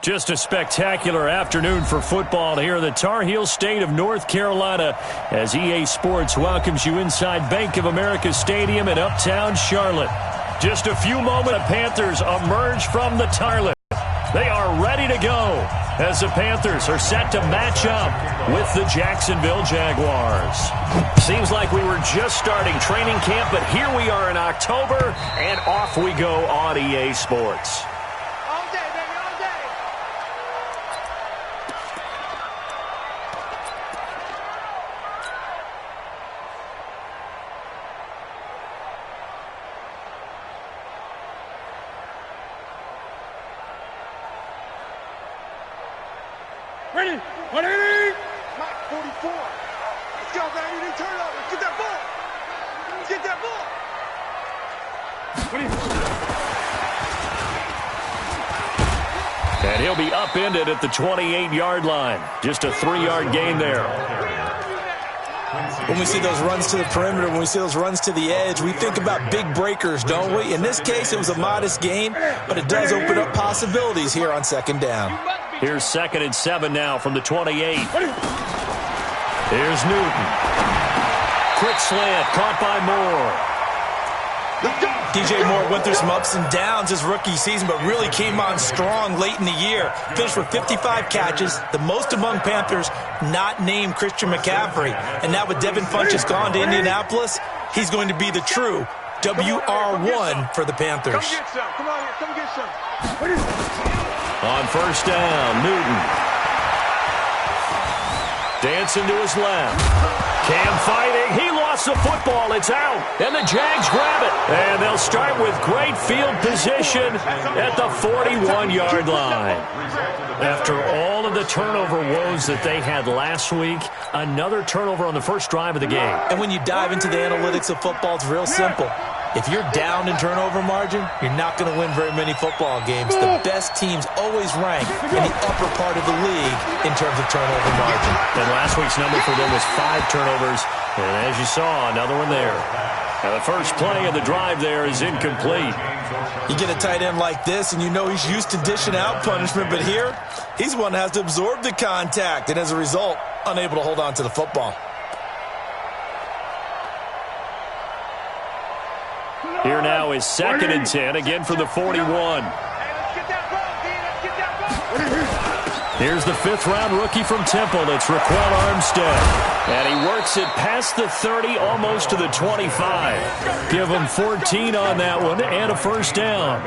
Just a spectacular afternoon for football here in the Tar Heel state of North Carolina as EA Sports welcomes you inside Bank of America Stadium in uptown Charlotte. Just a few moments, the Panthers emerge from the tarlet. They are ready to go as the Panthers are set to match up with the Jacksonville Jaguars. Seems like we were just starting training camp, but here we are in October, and off we go on EA Sports. Ready? 180! Mike, 44. Let's go, baby. Turn over. Get that ball. Get that ball. And he'll be upended at the 28-yard line. Just a 3-yard gain there. When we see those runs to the perimeter, when we see those runs to the edge, we think about big breakers, don't we? In this case, it was a modest gain, but it does open up possibilities here on second down. Here's 2nd and 7 now from the 28. Here's Newton. Quick slant, caught by Moore. DJ Moore went through some ups and downs his rookie season, but really came on strong late in the year. Finished with 55 catches, the most among Panthers not named Christian McCaffrey. And now with Devin Funchess gone to Indianapolis, he's going to be the true WR1 for the Panthers. Come get some. Come on here. Come get some. On first down, Newton. Dancing to his left. Cam fighting. He lost the football. It's out. And the Jags grab it. And they'll start with great field position at the 41-yard line. After all of the turnover woes that they had last week, another turnover on the first drive of the game. And when you dive into the analytics of football, it's real simple. If you're down in turnover margin, you're not going to win very many football games. The best teams always rank in the upper part of the league in terms of turnover margin. And last week's number for them was 5 turnovers. And as you saw, another one there. And the first play of the drive there is incomplete. You get a tight end like this, and you know he's used to dishing out punishment. But here, he's one that has to absorb the contact. And as a result, unable to hold on to the football. Here now is 2nd and 10, again for the 41. Here's the 5th-round rookie from Temple. It's Raquel Armstead. And he works it past the 30, almost to the 25. Give him 14 on that one and a first down.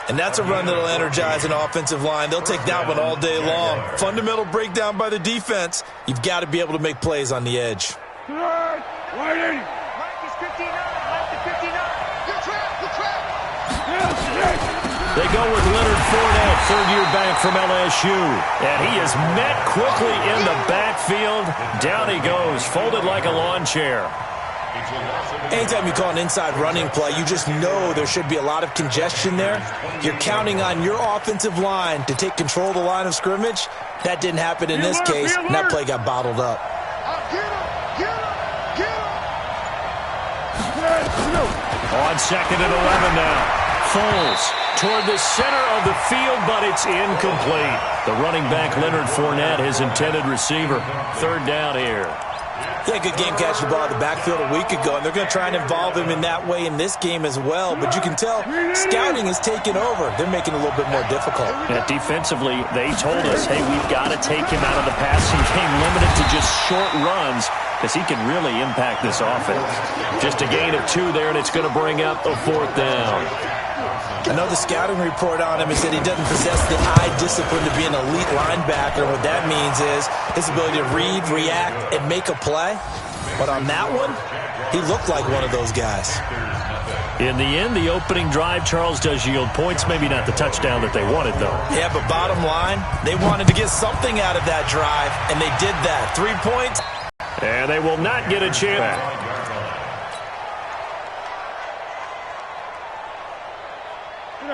And that's a run that'll energize an offensive line. They'll take that one all day long. Fundamental breakdown by the defense. You've got to be able to make plays on the edge. They go with Leonard Fournette, third-year back from LSU. And he is met quickly in the backfield. Down he goes, folded like a lawn chair. Anytime you call an inside running play, you just know there should be a lot of congestion there. You're counting on your offensive line to take control of the line of scrimmage. That didn't happen in this case, and that play got bottled up. On 2nd and 11 now. Foles toward the center of the field, but it's incomplete. The running back, Leonard Fournette, his intended receiver. 3rd down here. He had a good game catching the ball in the backfield a week ago, and they're going to try and involve him in that way in this game as well. But you can tell scouting is taking over. They're making it a little bit more difficult. Yeah, defensively, they told us, hey, we've got to take him out of the passing game, limited to just short runs, because he can really impact this offense. Just a gain of 2 there, and it's going to bring up a 4th down. I know the scouting report on him is that he doesn't possess the eye discipline to be an elite linebacker. What that means is his ability to read, react, and make a play. But on that one, he looked like one of those guys. In the end, the opening drive, Charles, does yield points. Maybe not the touchdown that they wanted, though. Yeah, but bottom line, they wanted to get something out of that drive, and they did that. 3 points. And they will not get a chance.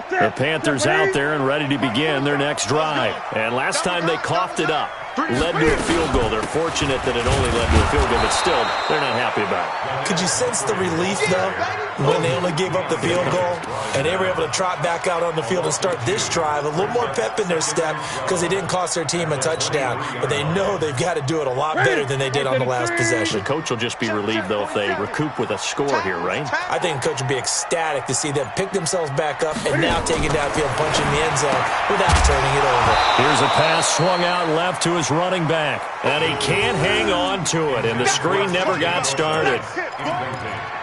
The Panthers out there and ready to begin their next drive. And last time they coughed it up. led to a field goal. They're fortunate that it only led to a field goal, but still, they're not happy about it. Could you sense the relief, though, when they only gave up the field goal and they were able to trot back out on the field and start this drive? A little more pep in their step because they didn't cost their team a touchdown, but they know they've got to do it a lot better than they did on the last possession. The coach will just be relieved, though, if they recoup with a score here, right? I think the coach would be ecstatic to see them pick themselves back up and now take it downfield, punch in the end zone without turning it over. Here's a pass swung out left to his running back, and he can't hang on to it, and the screen never got started.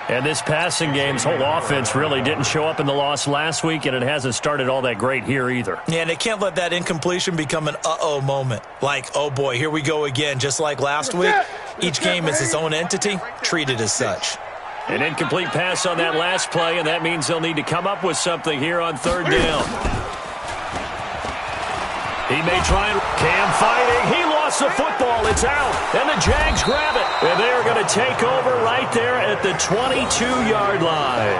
And this passing game's whole offense really didn't show up in the loss last week, and it hasn't started all that great here either. Yeah, and they can't let that incompletion become an uh-oh moment. Like, oh boy, here we go again, just like last week. Each game is its own entity, treated as such. An incomplete pass on that last play, and that means they'll need to come up with something here on third down. He may try and Cam fighting. He lost the football. It's out. And the Jags grab it. And they are going to take over right there at the 22-yard line.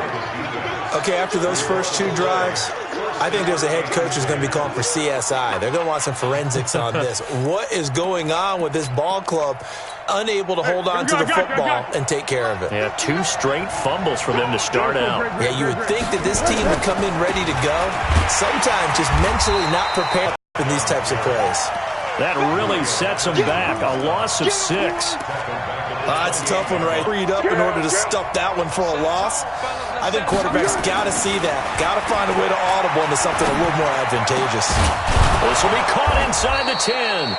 Okay, after those first two drives, I think there's a head coach who's going to be calling for CSI. They're going to want some forensics on this. What is going on with this ball club? Unable to hold on to the football and take care of it. Yeah, 2 straight fumbles for them to start out. Yeah, you would think that this team would come in ready to go. Sometimes just mentally not prepared in these types of plays. That really sets them back. A loss of 6. It's a tough one, right? Freed up in order to stuff that one for a loss. I think quarterbacks got to see that. Got to find a way to audible into something a little more advantageous. This will be caught inside the 10.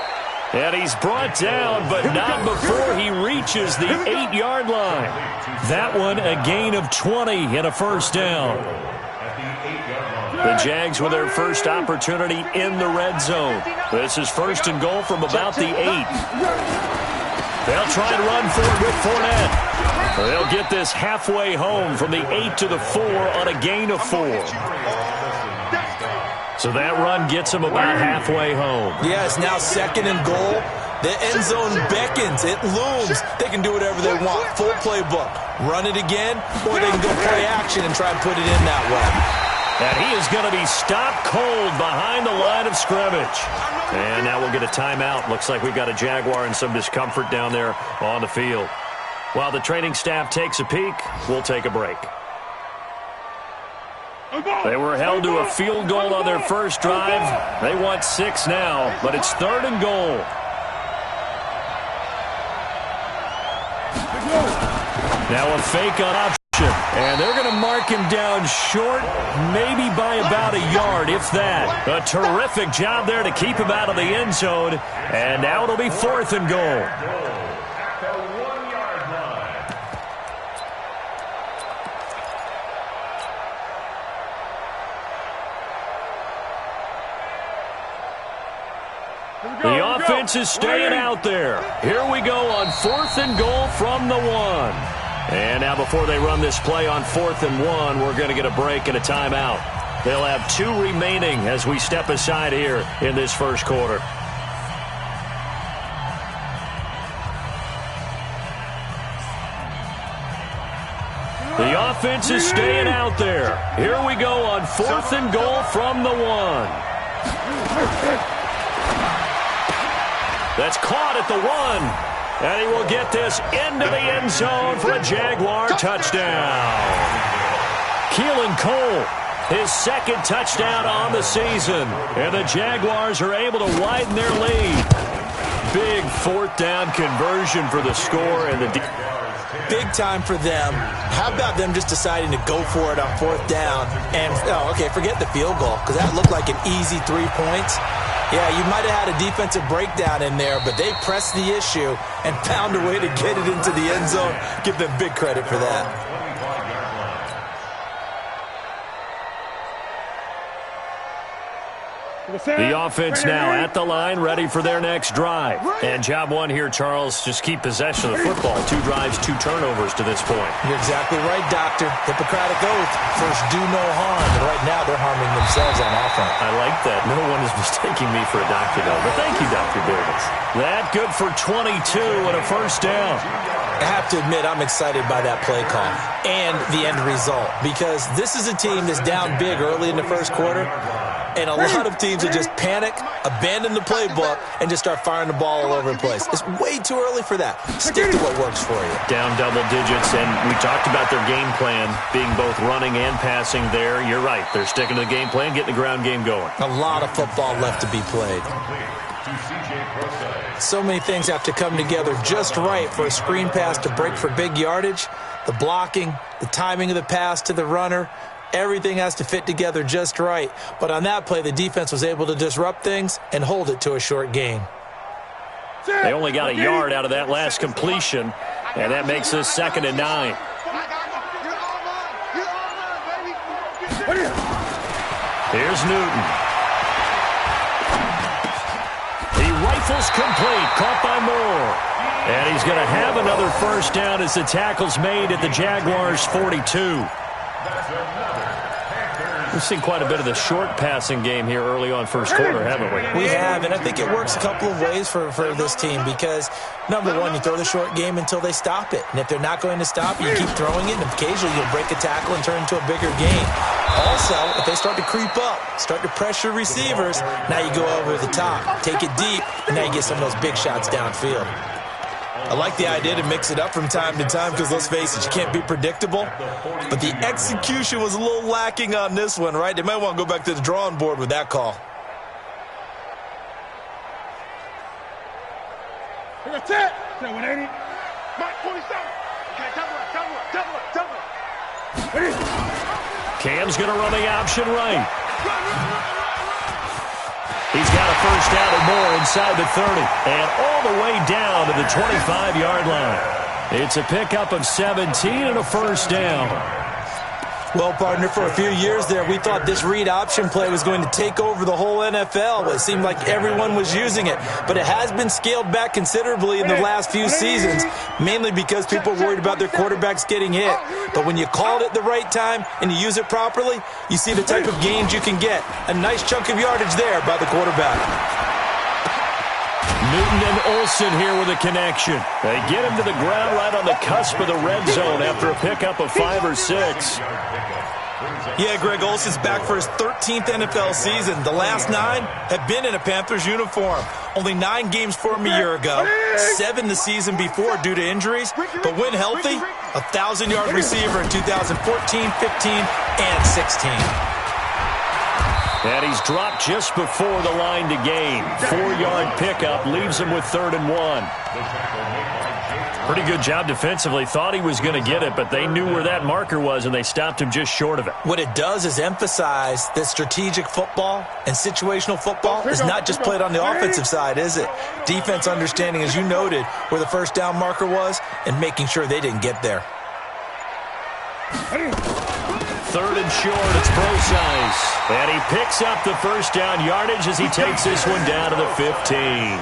And he's brought down, but not before he reaches the 8-yard line. That one a gain of 20 and a first down. The Jags with their first opportunity in the red zone. This is first and goal from about the 8. They'll try and run forward with Fournette. They'll get this halfway home from the 8 to the 4 on a gain of 4. So that run gets them about halfway home. Yeah, it's now second and goal. The end zone beckons. It looms. They can do whatever they want. Full playbook. Run it again, or they can go play action and try and put it in that way. And he is going to be stopped cold behind the line of scrimmage. And now we'll get a timeout. Looks like we've got a Jaguar and some discomfort down there on the field. While the training staff takes a peek, we'll take a break. They were held to a field goal on their first drive. They want 6 now, but it's third and goal. Now a fake on option. And they're going to mark him down short, maybe by about a yard, if that. A terrific job there to keep him out of the end zone. And now it'll be fourth and goal. The offense is staying out there. Here we go on fourth and goal from the 1. And now before they run this play on 4th and 1, we're going to get a break and a timeout. They'll have 2 remaining as we step aside here in this first quarter. The offense is staying out there. Here we go on 4th and goal from the 1. That's caught at the 1. And he will get this into the end zone for a Jaguar touchdown. Keelan Cole, his second touchdown on the season. And the Jaguars are able to widen their lead. Big 4th down conversion for the score. And the big time for them. How about them just deciding to go for it on 4th down? And, okay, forget the field goal, because that looked like an easy 3 points. Yeah, you might have had a defensive breakdown in there, but they pressed the issue and found a way to get it into the end zone. Give them big credit for that. The offense now at the line, ready for their next drive. And job 1 here, Charles, just keep possession of the football. 2 drives, 2 turnovers to this point. You're exactly right, Doctor. Hippocratic oath. First, do no harm. And right now, they're harming themselves on offense. I like that. No one is mistaking me for a doctor, though. But thank you, Dr. Davis. That good for 22 and a first down. I have to admit, I'm excited by that play call and the end result, because this is a team that's down big early in the first quarter. And a lot of teams will just panic, abandon the playbook, and just start firing the ball all over the place. It's way too early for that. Stick to what works for you. Down double digits, and we talked about their game plan being both running and passing there. You're right. They're sticking to the game plan, getting the ground game going. A lot of football left to be played. So many things have to come together just right for a screen pass to break for big yardage. The blocking, the timing of the pass to the runner, everything has to fit together just right. But on that play, the defense was able to disrupt things and hold it to a short gain. They only got a yard out of that last completion, and that makes this 2nd and 9. Here's Newton. He rifles complete, caught by Moore. And he's going to have another first down as the tackle's made at the Jaguars' 42. We've seen quite a bit of the short passing game here early on first quarter, haven't we? We have, and I think it works a couple of ways for this team because, number one, you throw the short game until they stop it. And if they're not going to stop it, you keep throwing it, and occasionally you'll break a tackle and turn into a bigger game. Also, if they start to creep up, start to pressure receivers, now you go over the top, take it deep, and now you get some of those big shots downfield. I like the idea to mix it up from time to time because, let's face it, you can't be predictable. But the execution was a little lacking on this one, right? They might want to go back to the drawing board with that call. That's it. 180. Mike 47. Okay, double it. Cam's going to run the option right. He's got a first down and more inside the 30. And all the way down to the 25-yard line. It's a pickup of 17 and a first down. Well, partner, for a few years there, we thought this read option play was going to take over the whole NFL. It seemed like everyone was using it. But it has been scaled back considerably in the last few seasons, mainly because people are worried about their quarterbacks getting hit. But when you call it at the right time and you use it properly, you see the type of gains you can get. A nice chunk of yardage there by the quarterback. Newton and Olsen here with a connection. They get him to the ground right on the cusp of the red zone after a pickup of 5 or 6. Yeah, Greg, Olsen's back for his 13th NFL season. The last 9 have been in a Panthers uniform. Only 9 games for him a year ago, 7 the season before due to injuries. But when healthy, a 1,000-yard receiver in 2014, 15, and 16. And he's dropped just before the line to gain. 4-yard pickup leaves him with 3rd and 1. Pretty good job defensively. Thought he was going to get it, but they knew where that marker was, and they stopped him just short of it. What it does is emphasize that strategic football and situational football is not just played on the offensive side, is it? Defense understanding, as you noted, where the first down marker was and making sure they didn't get there. 3rd and short, it's Brosize. And he picks up the first down yardage as he takes this one down to the 15.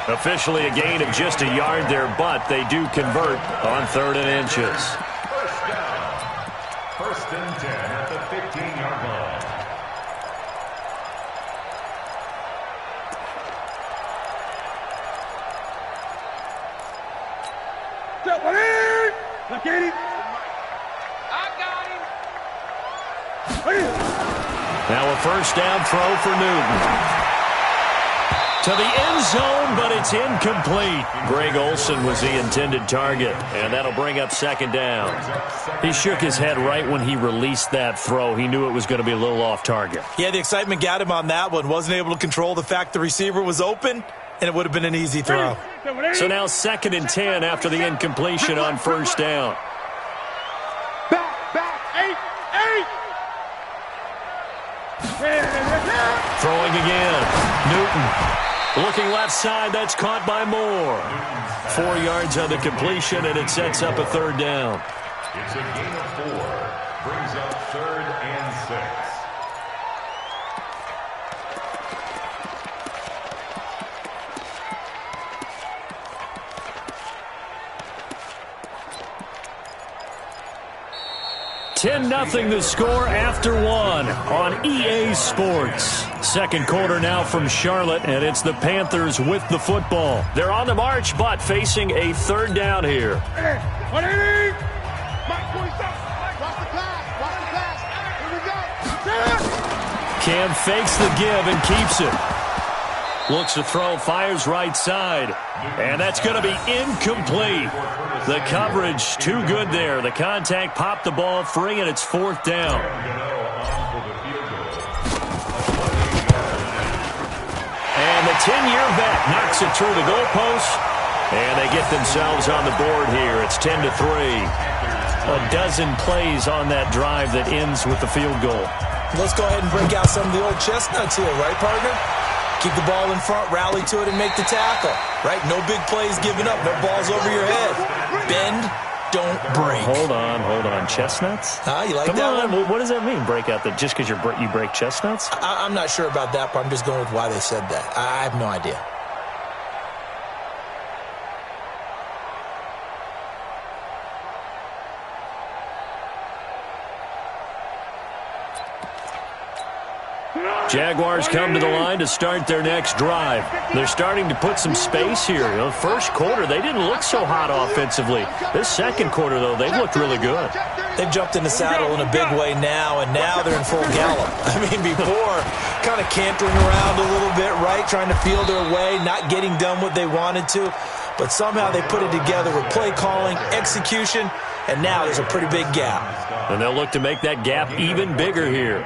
Officially a gain of just a yard there, but they do convert on 3rd and inches. First and 10 at the 15-yard line. Look at him. Now a first down throw for Newton. To the end zone, but it's incomplete. Greg Olsen was the intended target, and that'll bring up 2nd down. He shook his head right when he released that throw. He knew it was going to be a little off target. Yeah, the excitement got him on that one. Wasn't able to control the fact the receiver was open, and it would have been an easy throw. So now 2nd and 10 after the incompletion on first down. Back, 8. Throwing again. Newton. Looking left side, that's caught by Moore. 4 yards on the completion, and it sets up a 3rd down. It's a gain of 4. Brings up 3rd and 6. $10-0 the score after 1 on EA Sports. Second quarter now from Charlotte, and it's the Panthers with the football. They're on the march, but facing a 3rd down here. 180. Mike 47. Watch the pass. Here we go. Cam fakes the give and keeps it. Looks to throw, fires right side. And that's going to be incomplete. The coverage too good there. The contact popped the ball free, and it's 4th down. And the 10-year vet knocks it through the goalpost. And they get themselves on the board here. It's 10-3. A dozen plays on that drive that ends with the field goal. Let's go ahead and break out some of the old chestnuts here, right, partner? Keep the ball in front, rally to it, and make the tackle, right? No big plays given up, no balls over your head. Bend, don't break. Hold on. Chestnuts? You like Come that on. one? What does that mean, break out? Just because you break chestnuts? I'm not sure about that part. I'm just going with why they said that. I have no idea. Jaguars come to the line to start their next drive. They're starting to put some space here. The first quarter, they didn't look so hot offensively. This second quarter, though, they've looked really good. They've jumped in the saddle in a big way now, and now they're in full gallop. I mean, before, kind of cantering around a little bit, right, trying to feel their way, not getting done what they wanted to. But somehow they put it together with play calling, execution, and now there's a pretty big gap. And they'll look to make that gap even bigger here.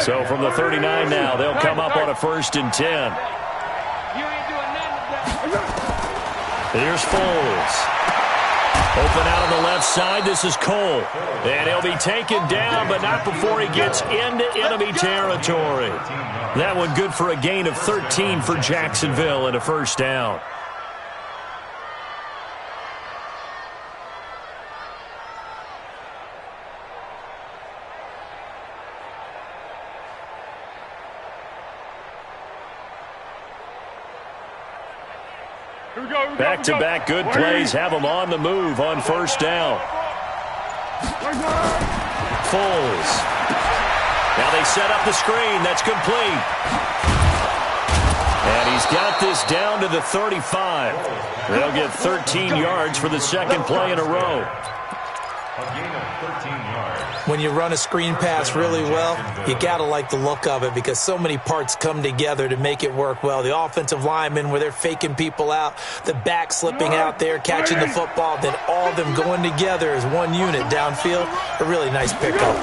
So from the 39 now, they'll come up on a 1st and 10. Here's Foles. Open out on the left side. This is Cole. And he'll be taken down, but not before he gets into enemy territory. That one good for a gain of 13 for Jacksonville and a 1st down. Back-to-back good plays have them on the move on 1st down. Foles. Now they set up the screen. That's complete. And he's got this down to the 35. They'll get 13 yards for the second play in a row. When you run a screen pass really well, you got to like the look of it because so many parts come together to make it work well. The offensive linemen where they're faking people out, the back slipping out there, catching the football, then all of them going together as one unit downfield. A really nice pickup.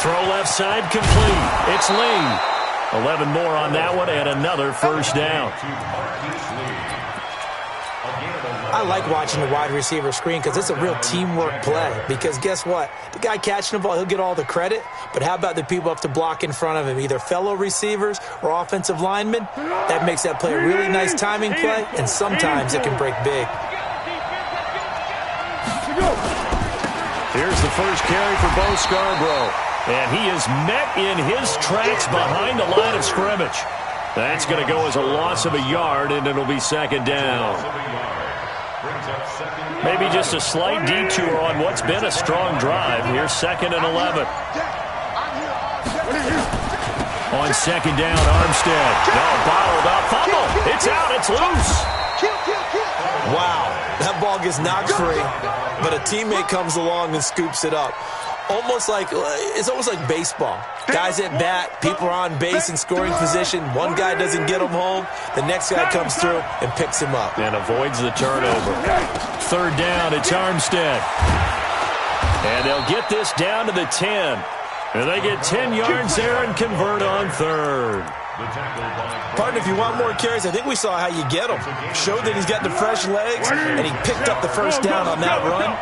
Throw left side complete. It's Lee. 11 more on that one and another 1st down. I like watching the wide receiver screen because it's a real teamwork play. Because guess what? The guy catching the ball, he'll get all the credit. But how about the people up to block in front of him, either fellow receivers or offensive linemen? That makes that play a really nice timing play, and sometimes it can break big. Here's the first carry for Bo Scarborough. And he is met in his tracks behind the line of scrimmage. That's going to go as a loss of a yard, and it'll be 2nd down. Maybe just a slight detour on what's been a strong drive. Here's 2nd and 11. On 2nd down, Armstead. No, bottled up. Fumble. It's out. It's loose. Wow. That ball gets knocked free, but a teammate comes along and scoops it up. It's almost like baseball. Guys at bat, people are on base in scoring position. One guy doesn't get him home. The next guy comes through and picks him up. And avoids the turnover. 3rd down, it's Armstead. And they'll get this down to the 10. And they get 10 yards there and convert on 3rd. Partner, if you want more carries, I think we saw how you get him. Showed that he's got the fresh legs, and he picked up the 1st down on that run.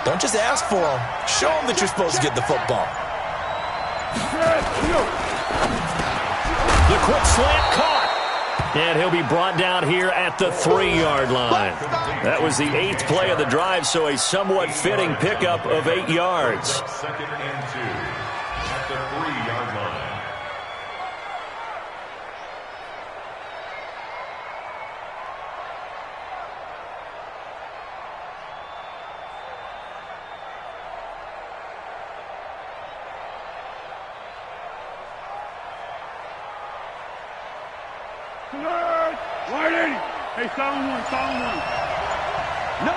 Don't just ask for him. Show him that you're supposed to get the football. The quick slant caught. And he'll be brought down here at the 3-yard line. That was the 8th play of the drive, so a somewhat fitting pickup of 8 yards. 2nd and 2 at the 3-yard line. Hey, sound one. No.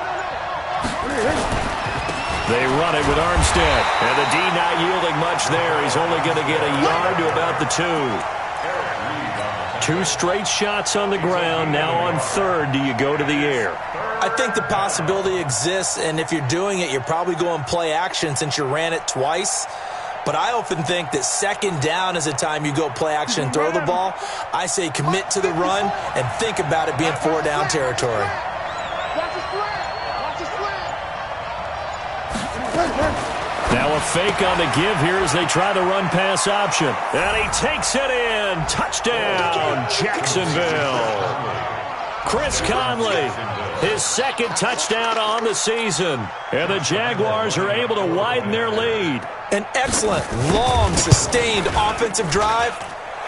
They run it with Armstead. And the D not yielding much there. He's only going to get a yard to about the 2. 2 straight shots on the ground. Now on third, do you go to the air? I think the possibility exists, and if you're doing it, you're probably going play action since you ran it twice. But I often think that second down is the time you go play action and throw the ball. I say commit to the run and think about it being 4-down territory. Now a fake on the give here as they try the run-pass option. And he takes it in. Touchdown, Jacksonville. Chris Conley, his second touchdown on the season. And the Jaguars are able to widen their lead. An excellent, long, sustained offensive drive.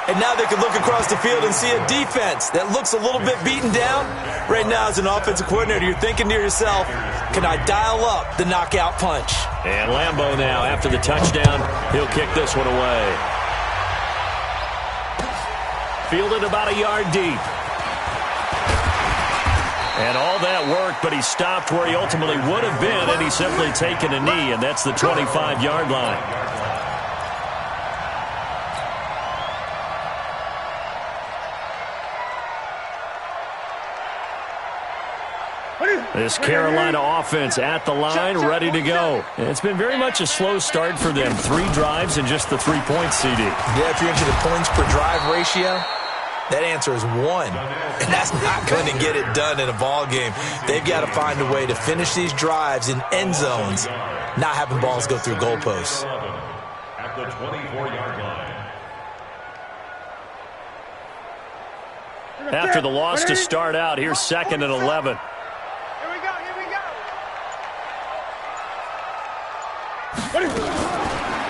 And now they can look across the field and see a defense that looks a little bit beaten down. Right now, as an offensive coordinator, you're thinking to yourself, can I dial up the knockout punch? And Lambeau now, after the touchdown, he'll kick this one away. Fielded about a yard deep. And all that worked, but he stopped where he ultimately would have been, and he's simply taken a knee, and that's the 25-yard line. This Carolina offense at the line, ready to go. And it's been very much a slow start for them. 3 drives and just the 3 points, CD. Yeah, if you're into the points per drive ratio, that answer is 1. And that's not going to get it done in a ball game. They've got to find a way to finish these drives in end zones, not having balls go through goalposts. At the 24-yard line. After the loss to start out, here's 2nd and 11.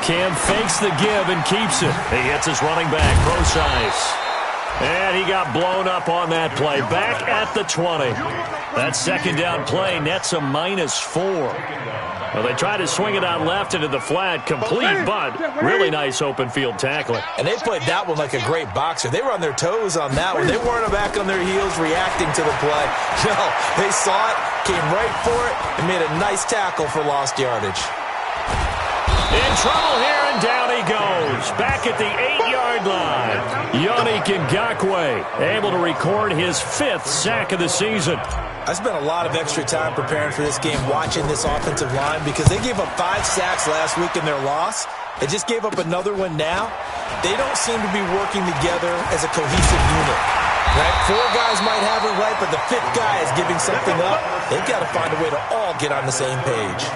Cam fakes the give and keeps it. He hits his running back, Procise. And he got blown up on that play. Back at the 20. That second down play nets a -4. Well, they tried to swing it out left into the flat. Complete, but really nice open field tackling. And they played that one like a great boxer. They were on their toes on that one. They weren't back on their heels reacting to the play. No, they saw it, came right for it, and made a nice tackle for lost yardage. In trouble here, and down he goes. Back at the 8-yard line. Yannick Ngakoue able to record his 5th sack of the season. I spent a lot of extra time preparing for this game, watching this offensive line, because they gave up 5 sacks last week in their loss. They just gave up another one now. They don't seem to be working together as a cohesive unit. Right? 4 guys might have it right, but the 5th guy is giving something up. They've got to find a way to all get on the same page.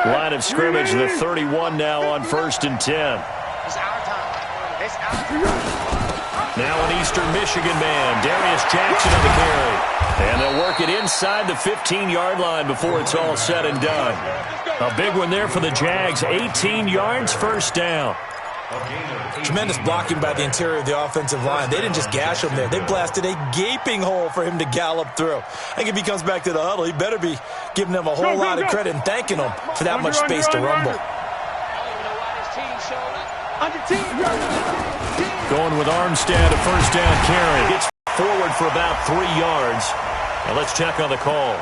Line of scrimmage, the 31 now on 1st and 10. It's our time. It's our time. Now an Eastern Michigan man, Darius Jackson on the carry. And they'll work it inside the 15-yard line before it's all said and done. A big one there for the Jags, 18 yards, 1st down. Tremendous blocking by the interior of the offensive line. They didn't just gash him there. They blasted a gaping hole for him to gallop through. I think if he comes back to the huddle, he better be giving them a whole lot of credit and thanking them for that much space to rumble. Going with Armstead, a 1st down carry. Gets forward for about 3 yards. Now let's check on the call.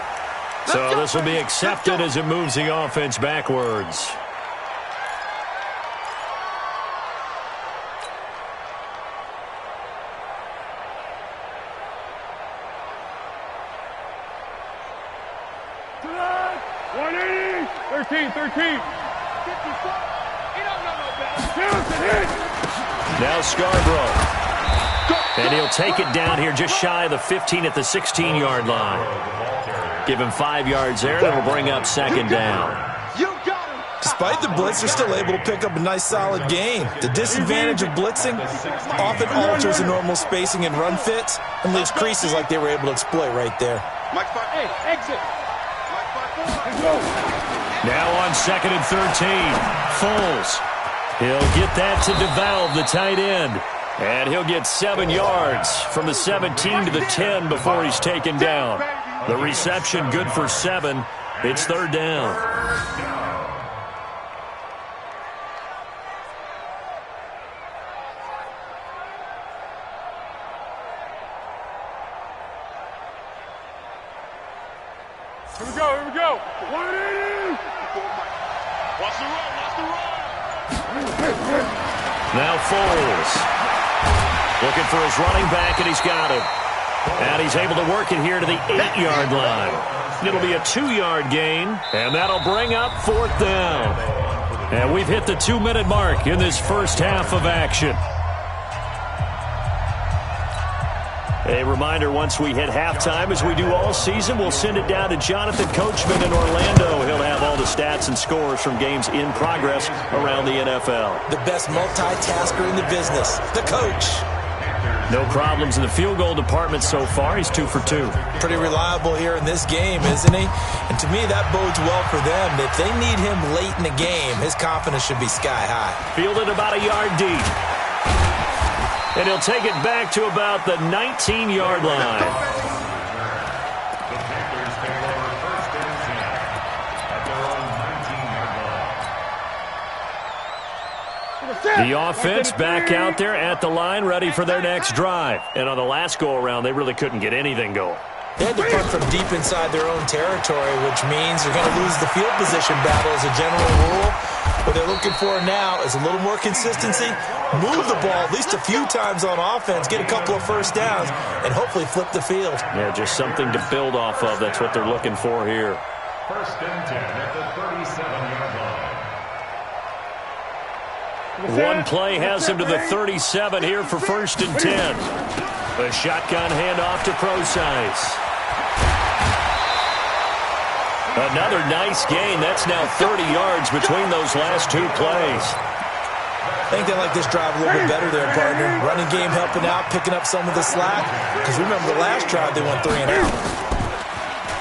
So this will be accepted as it moves the offense backwards. Now Scarborough. And he'll take it down here just shy of the 15 at the 16-yard line. Give him 5 yards there. That'll bring up 2nd down. Despite the blitz, they're still able to pick up a nice solid gain. The disadvantage of blitzing often alters the normal spacing and run fits and leaves creases like they were able to exploit right there. Now on 2nd and 13, Foles. He'll get that to DeValve, the tight end. And he'll get 7 yards from the 17 to the 10 before he's taken down. The reception good for 7. It's 3rd down. Here we go, here we go. 180. Watch the run, watch the run. Now Foles. Looking for his running back, and he's got him. And he's able to work it here to the 8-yard line. It'll be a 2-yard gain, and that'll bring up 4th down. And we've hit the 2-minute mark in this first half of action. A reminder, once we hit halftime, as we do all season, we'll send it down to Jonathan Coachman in Orlando. He'll have all the stats and scores from games in progress around the NFL. The best multitasker in the business, the coach. No problems in the field goal department so far. He's 2 for 2. Pretty reliable here in this game, isn't he? And to me, that bodes well for them. If they need him late in the game, his confidence should be sky high. Fielded about a yard deep. And he'll take it back to about the 19-yard line. The Panthers take over 1st and 10 at their own 19-yard line. The offense back out there at the line, ready for their next drive. And on the last go-around, they really couldn't get anything going. They had to punt from deep inside their own territory, which means they're going to lose the field position battle as a general rule. What they're looking for now is a little more consistency, move the ball at least a few times on offense, get a couple of first downs, and hopefully flip the field. Yeah, just something to build off of. That's what they're looking for here. 1st and 10 at the 37-yard line. One play has him to the 37 here for 1st and 10. A shotgun handoff to Procise. Another nice gain. That's now 30 yards between those last 2 plays. I think they like this drive a little bit better there, partner. Running game helping out, picking up some of the slack. Because remember, the last drive they went 3 and out.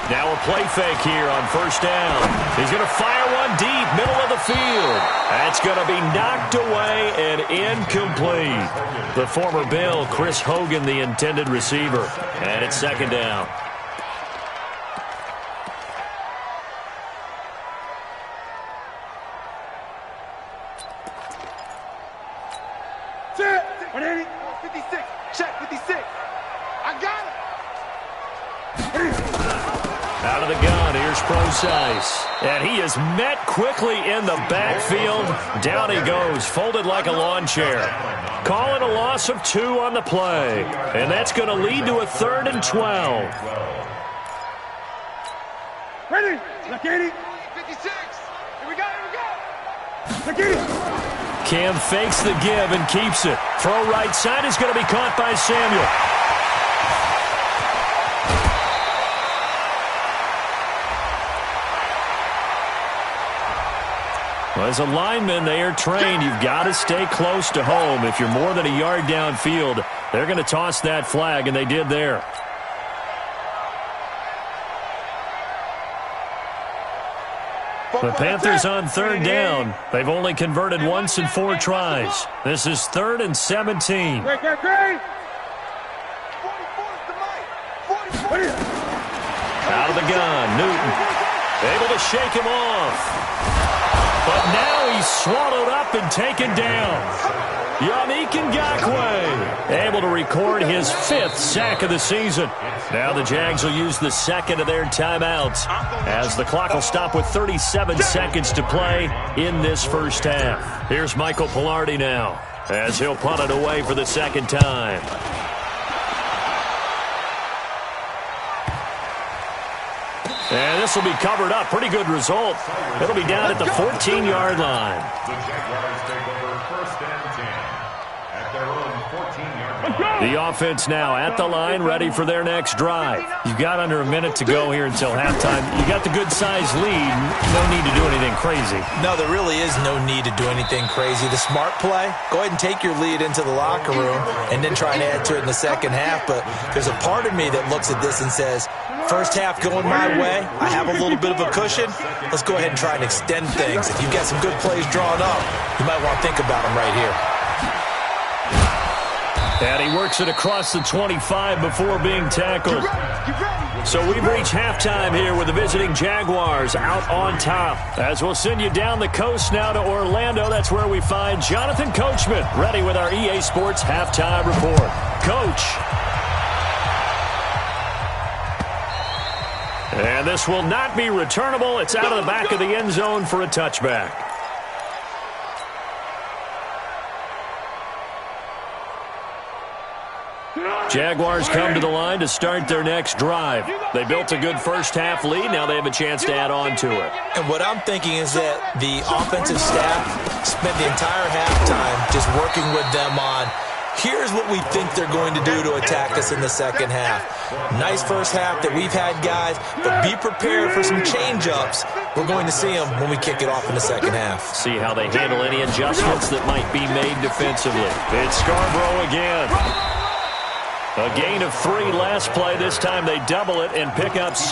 Now a play fake here on 1st down. He's going to fire one deep, middle of the field. That's going to be knocked away and incomplete. The former Bill, Chris Hogan, the intended receiver. And it's 2nd down. Check, 180, 56, check, 56. I got it. Out of the gun, here's Procise. And he is met quickly in the backfield. Down he goes, folded like a lawn chair. Calling a loss of 2 on the play. And that's going to lead to a 3rd and 12. Ready, look 80, 56. Here we go, Look 80. Cam fakes the give and keeps it. Throw right side is going to be caught by Samuel. Well, as a lineman, they are trained. You've got to stay close to home. If you're more than a yard downfield, they're going to toss that flag, and they did there. The Panthers on 3rd down. They've only converted once in 4 tries. This is 3rd and 17. Great. Out of the gun, Newton. Able to shake him off. But now he's swallowed up and taken down. Yannick Ngakoue able to record his 5th sack of the season. Now the Jags will use the 2nd of their timeouts as the clock will stop with 37 seconds to play in this first half. Here's Michael Pilardi now as he'll punt it away for the 2nd time. And this will be covered up. Pretty good result. It'll be down at the 14-yard line. The Jaguars take over 1st and 10 at their own 14-yard line. The offense now at the line, ready for their next drive. You've got under a minute to go here until halftime. You got the good-sized lead. No need to do anything crazy. No, there really is no need to do anything crazy. The smart play, go ahead and take your lead into the locker room and then try and add to it in the second half. But there's a part of me that looks at this and says, first half going my way, I have a little bit of a cushion. Let's go ahead and try and extend things. If you've got some good plays drawn up, you might want to think about them right here. And he works it across the 25 before being tackled. So we've reached halftime here with the visiting Jaguars out on top. As we'll send you down the coast now to Orlando. That's where we find Jonathan Coachman ready with our EA Sports halftime report. Coach. And this will not be returnable. It's out of the back of the end zone for a touchback. Jaguars come to the line to start their next drive. They built a good first-half lead. Now they have a chance to add on to it. And what I'm thinking is that the offensive staff spent the entire halftime just working with them on, here's what we think they're going to do to attack us in the second half. Nice first half that we've had, guys, but be prepared for some change-ups. We're going to see them when we kick it off in the second half. See how they handle any adjustments that might be made defensively. It's Scarborough again. A gain of 3 last play. This time they double it and pick up 6.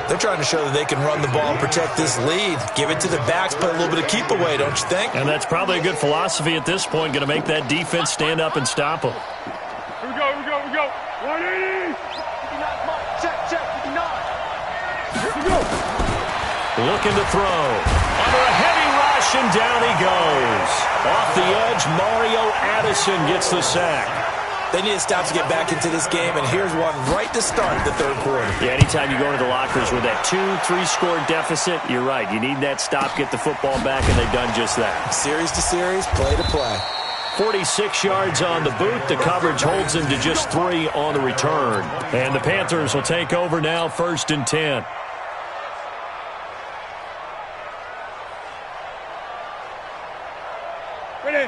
They're trying to show that they can run the ball and protect this lead. Give it to the backs, play a little bit of keep away, don't you think? And that's probably a good philosophy at this point, going to make that defense stand up and stop them. Here we go, here we go, here we go. 180. 59, check, 59. Here we go. Looking to throw. Under a heavy rush, and down he goes. Off the edge, Mario Addison gets the sack. They need to stop to get back into this game, and here's one right to start the third quarter. Yeah, anytime you go into the lockers with that 2-3 score deficit, you're right. You need that stop, get the football back, and they've done just that. Series to series, play to play. 46 yards on the boot. The coverage holds him to just 3 on the return. And the Panthers will take over now, 1st and 10.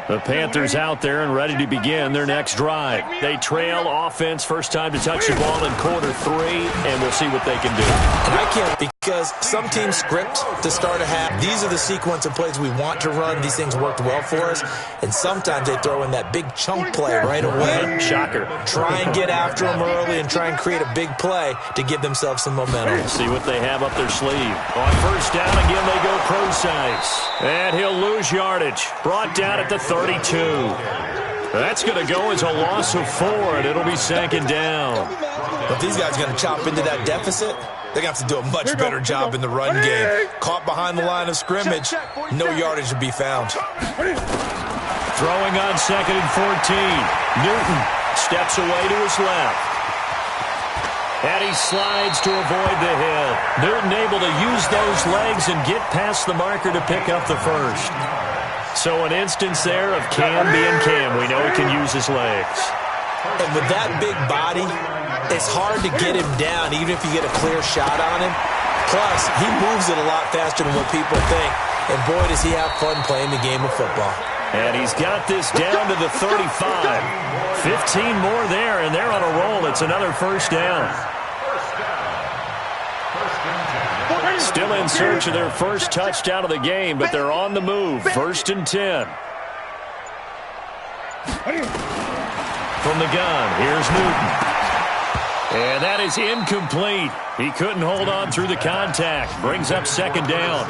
The Panthers out there and ready to begin their next drive. They trail offense, first time to touch the ball in quarter 3, and we'll see what they can do. And I can't, because some teams script to start a half. These are the sequence of plays we want to run. These things worked well for us, and sometimes they throw in that big chunk play right away. Shocker. Try and get after them early and try and create a big play to give themselves some momentum. See what they have up their sleeve. On first down again, they go precise. And he'll lose yardage. Brought down at the 32. That's going to go as a loss of 4, and it'll be 2nd down. If these guys are going to chop into that deficit, they're going to have to do a much better job in the run game. Caught behind the line of scrimmage, no yardage to be found. Throwing on 2nd and 14. Newton steps away to his left. And he slides to avoid the hit. Newton able to use those legs and get past the marker to pick up the first. So an instance there of Cam being Cam. We know he can use his legs. And with that big body, it's hard to get him down, even if you get a clear shot on him. Plus, he moves it a lot faster than what people think. And boy, does he have fun playing the game of football. And he's got this down to the 35. 15 more there, and they're on a roll. It's another first down. Still in search of their first touchdown of the game, but they're on the move. 1st and 10. From the gun, here's Newton. And that is incomplete. He couldn't hold on through the contact. Brings up 2nd down.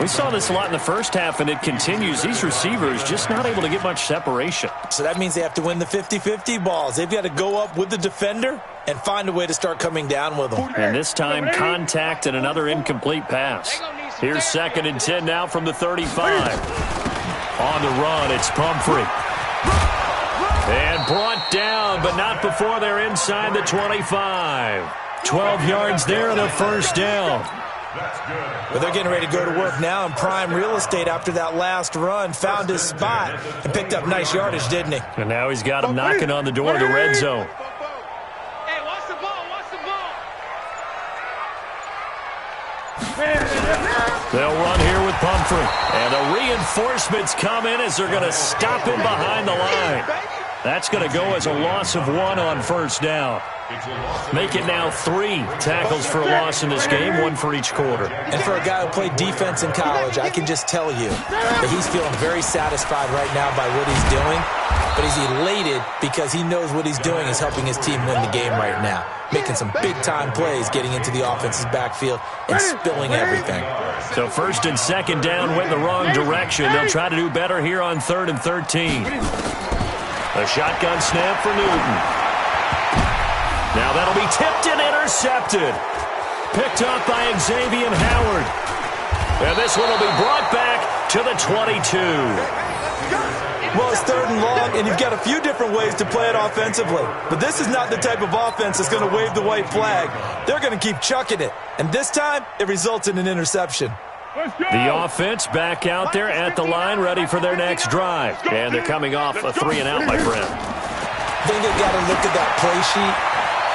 We saw this a lot in the first half, and it continues. These receivers just not able to get much separation. So that means they have to win the 50-50 balls. They've got to go up with the defender and find a way to start coming down with them. And this time, contact and another incomplete pass. Here's 2nd and 10 now from the 35. On the run, it's Pumphrey. And brought down, but not before they're inside the 25. 12 yards there and a first down. But they're getting ready to go to work now in prime real estate after that last run. Found his spot and picked up nice yardage, didn't he? And now he's got him knocking on the door of the red zone. Hey, watch the ball, watch the ball. They'll run here with Pumphrey. And the reinforcements come in as they're going to stop him behind the line. That's going to go as a loss of 1 on first down. Make it now 3 tackles for a loss in this game, 1 for each quarter. And for a guy who played defense in college, I can just tell you that he's feeling very satisfied right now by what he's doing. But he's elated because he knows what he's doing is helping his team win the game right now. Making some big-time plays, getting into the offense's backfield and spilling everything. So 1st and 2nd down went the wrong direction. They'll try to do better here on 3rd and 13. A shotgun snap for Newton. Now that'll be tipped and intercepted. Picked up by Xavier Howard. And this one will be brought back to the 22. Well, it's 3rd and long, and you've got a few different ways to play it offensively. But this is not the type of offense that's going to wave the white flag. They're going to keep chucking it. And this time, it results in an interception. The offense back out there at the line, ready for their next drive. And they're coming off a 3-and-out, my friend. I think they've got to look at that play sheet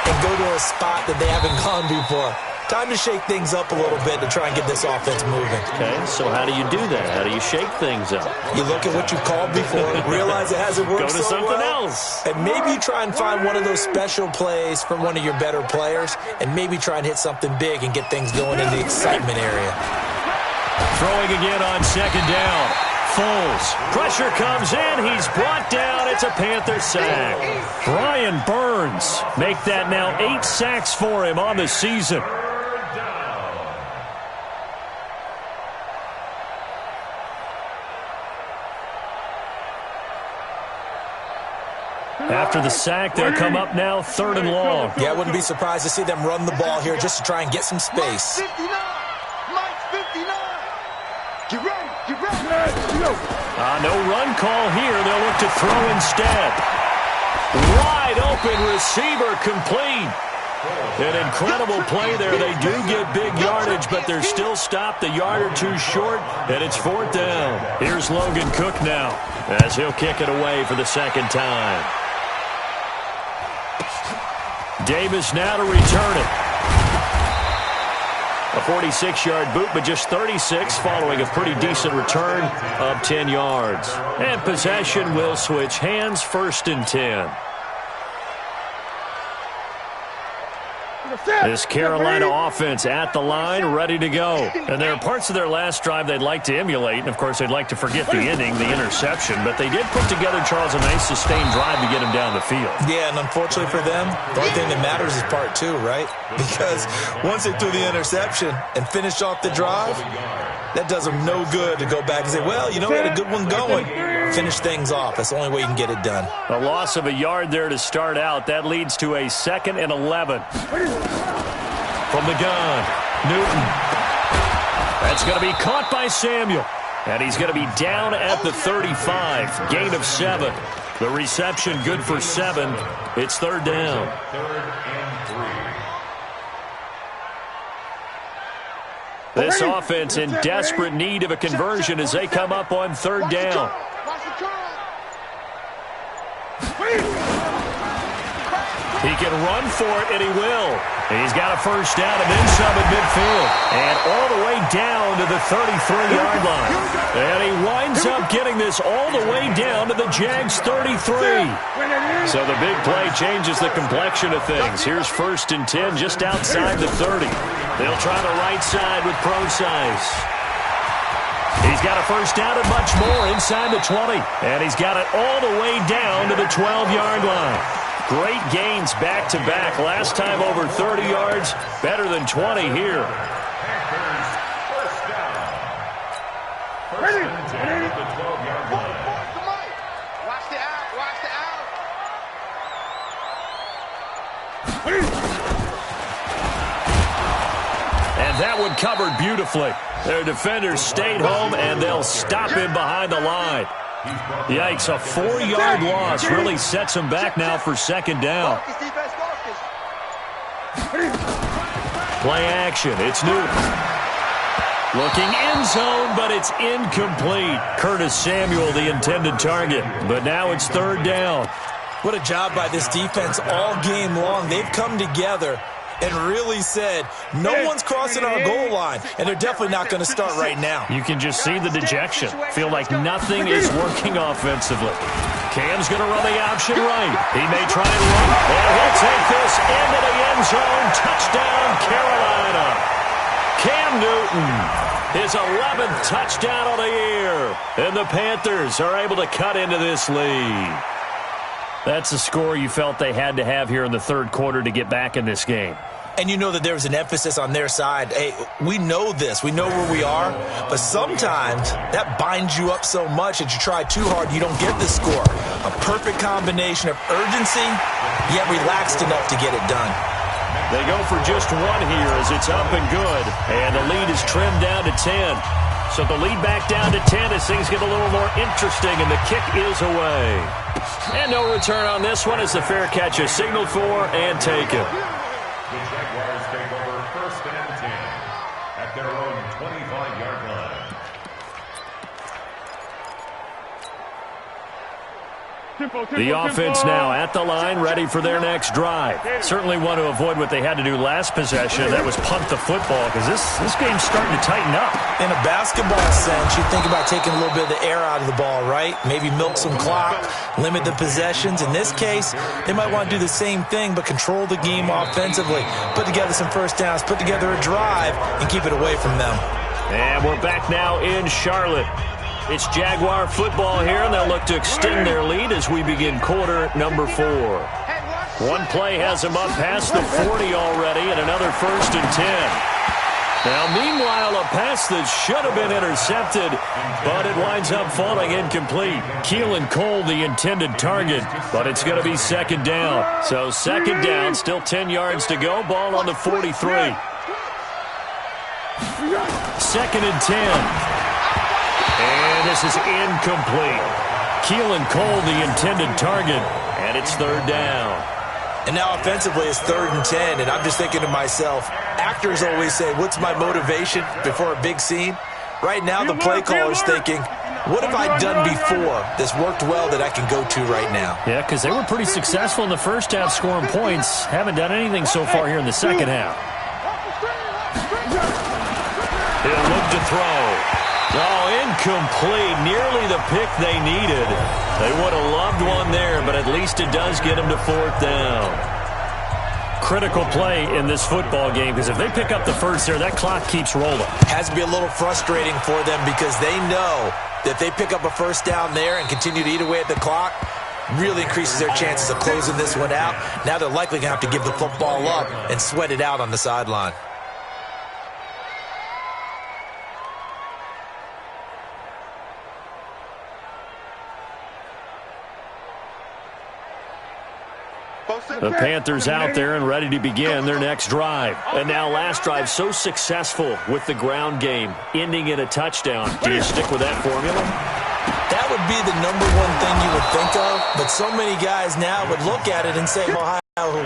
and go to a spot that they haven't gone before. Time to shake things up a little bit to try and get this offense moving. Okay, so how do you do that? How do you shake things up? You look at what you called before, realize it hasn't worked Go to so something well, else. and maybe you try and find one of those special plays from one of your better players, and maybe try and hit something big and get things going in the excitement area. Throwing again on 2nd down. Foles. Pressure comes in. He's brought down. It's a Panther sack. Brian Burns make that now 8 sacks for him on the season. After the sack, they'll come up now 3rd and long. Yeah, I wouldn't be surprised to see them run the ball here just to try and get some space. Mike 59. Get ready. Get ready. No run call here. They'll look to throw instead. Wide open receiver complete. An incredible play there. They do get big yardage, but they're still stopped a yard or two short, and it's 4th down. Here's Logan Cook now as he'll kick it away for the 2nd time. Davis now to return it. A 46-yard boot, but just 36 following a pretty decent return of 10 yards. And possession will switch hands, 1st and 10. This Carolina offense at the line, ready to go. And there are parts of their last drive they'd like to emulate. And, of course, they'd like to forget the ending, the interception. But they did put together, Charles, a nice sustained drive to get him down the field. Yeah, and unfortunately for them, the only thing that matters is part 2, right? Because once they threw the interception and finished off the drive, that does them no good to go back and say, well, you know, we had a good one going. Finish things off. That's the only way you can get it done. A loss of a yard there to start out. That leads to a 2nd and 11. From the gun, Newton. That's going to be caught by Samuel. And he's going to be down at the 35. Gain of 7. The reception good for 7. It's 3rd down. 3rd and 3. This offense in desperate need of a conversion as they come up on 3rd down. He can run for it, and he will. He's got a 1st down and then some at midfield. And all the way down to the 33-yard line. And he winds up getting this all the way down to the Jags 33. So the big play changes the complexion of things. Here's 1st and 10 just outside the 30. They'll try the right side with Procise. He's got a 1st down and much more inside the 20. And he's got it all the way down to the 12-yard line. Great gains back-to-back. Last time over 30 yards, better than 20 here. Panthers, 1st down. 1st and 10 at the 12-yard line. Watch the out. Watch the out. And that one covered beautifully. Their defenders stayed home, and they'll stop him behind the line. Yikes, a 4-yard loss really sets him back now for 2nd down. Play action, it's Newton. Looking end zone, but it's incomplete. Curtis Samuel, the intended target. But now it's 3rd down. What a job by this defense all game long. They've come together and really said, no one's crossing our goal line, and they're definitely not going to start right now. You can just see the dejection. Feel like nothing is working offensively. Cam's going to run the option right. He may try and run, and he'll take this into the end zone. Touchdown, Carolina. Cam Newton, his 11th touchdown of the year. And the Panthers are able to cut into this lead. That's the score you felt they had to have here in the 3rd quarter to get back in this game. And you know that there was an emphasis on their side. Hey, we know this. We know where we are. But sometimes that binds you up so much that you try too hard, you don't get the score. A perfect combination of urgency, yet relaxed enough to get it done. They go for just 1 here as it's up and good. And the lead is trimmed down to 10. So the lead back down to 10 as things get a little more interesting, and the kick is away. And no return on this one as the fair catch is signaled for and taken. The Jaguars take over 1st and 10 at their own 25-yard line. The offense now at the line, ready for their next drive. Certainly want to avoid what they had to do last possession. That was punt the football, because this game's starting to tighten up. In a basketball sense, you think about taking a little bit of the air out of the ball, right? Maybe milk some clock, limit the possessions. In this case, they might want to do the same thing, but control the game offensively. Put together some first downs, put together a drive, and keep it away from them. And we're back now in Charlotte. It's Jaguar football here, and they'll look to extend their lead as we begin quarter number 4. One play has them up past the 40 already, and another 1st and 10. Now, meanwhile, a pass that should have been intercepted, but it winds up falling incomplete. Keelan Cole, the intended target, but it's going to be 2nd down. So 2nd down, still 10 yards to go, ball on the 43. 2nd and 10. And this is incomplete. Keelan Cole, the intended target, and it's 3rd down. And now offensively it's 3rd and 10, and I'm just thinking to myself, actors always say, what's my motivation before a big scene? Right now the play caller's thinking, what have I done before that's worked well that I can go to right now? Yeah, because they were pretty successful in the first half scoring points. Haven't done anything so far here in the second half. He'll look to throw. Oh, incomplete. Nearly the pick they needed. They would have loved one there, but at least it does get them to 4th down. Critical play in this football game, because if they pick up the first there, that clock keeps rolling. Has to be a little frustrating for them because they know that if they pick up a 1st down there and continue to eat away at the clock, really increases their chances of closing this one out. Now they're likely going to have to give the football up and sweat it out on the sideline. The Panthers out there and ready to begin their next drive. And now last drive so successful with the ground game, ending in a touchdown. Do you stick with that formula? That would be the number one thing you would think of, but so many guys now would look at it and say, Ohio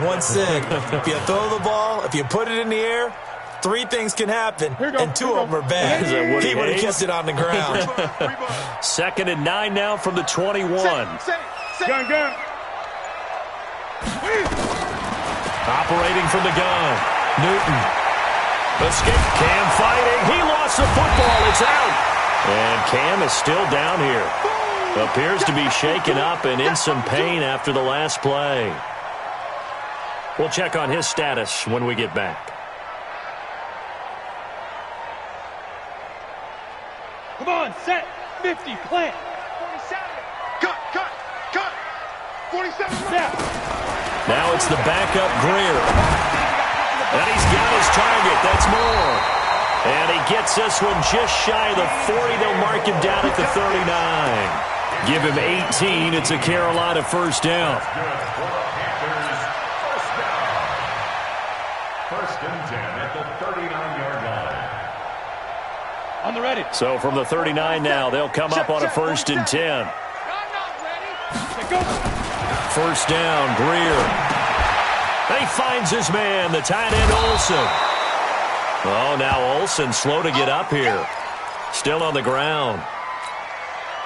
once said, if you throw the ball, if you put it in the air, 3 things can happen, and 2 of them are bad. He would have kept it on the ground. 2nd and 9 now from the 21. Gun. Operating from the gun. Newton. Escape. Cam fighting. He lost the football. It's out. And Cam is still down here. Appears to be shaken up and in some pain after the last play. We'll check on his status when we get back. Come on, set. 50, plant. 47. Cut. 47, snap. Now it's the backup Greer. And he's got his target. That's more. And he gets this one just shy of the 40. They'll mark him down at the 39. Give him 18. It's a Carolina 1st down. 1st and 10 at the 39-yard line. On the ready. So from the 39 now, they'll come up on a 1st and 10. 1st down, Greer. And he finds his man, the tight end Olsen. Oh, now Olsen slow to get up here. Still on the ground.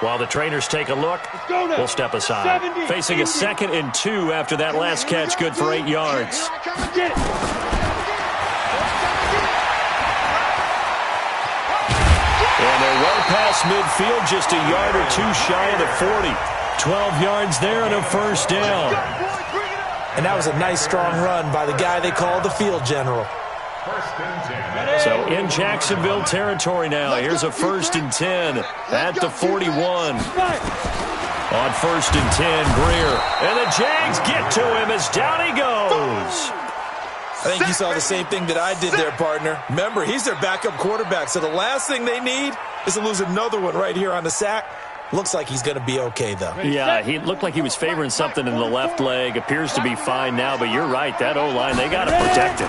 While the trainers take a look, we'll step aside. Facing a 2nd and 2 after that last catch, good for 8 yards. And they're well past midfield, just a yard or 2 shy of the 40. 12 yards there and a 1st down. And that was a nice, strong run by the guy they call the field general. So in Jacksonville territory now. Here's a 1st and 10 at the 41. On 1st and 10, Greer. And the Jags get to him as down he goes. I think you saw the same thing that I did there, partner. Remember, he's their backup quarterback, so the last thing they need is to lose another one right here on the sack. Looks like he's going to be okay, though. Yeah, he looked like he was favoring something in the left leg. Appears to be fine now, but you're right. That O-line, they got to protect him.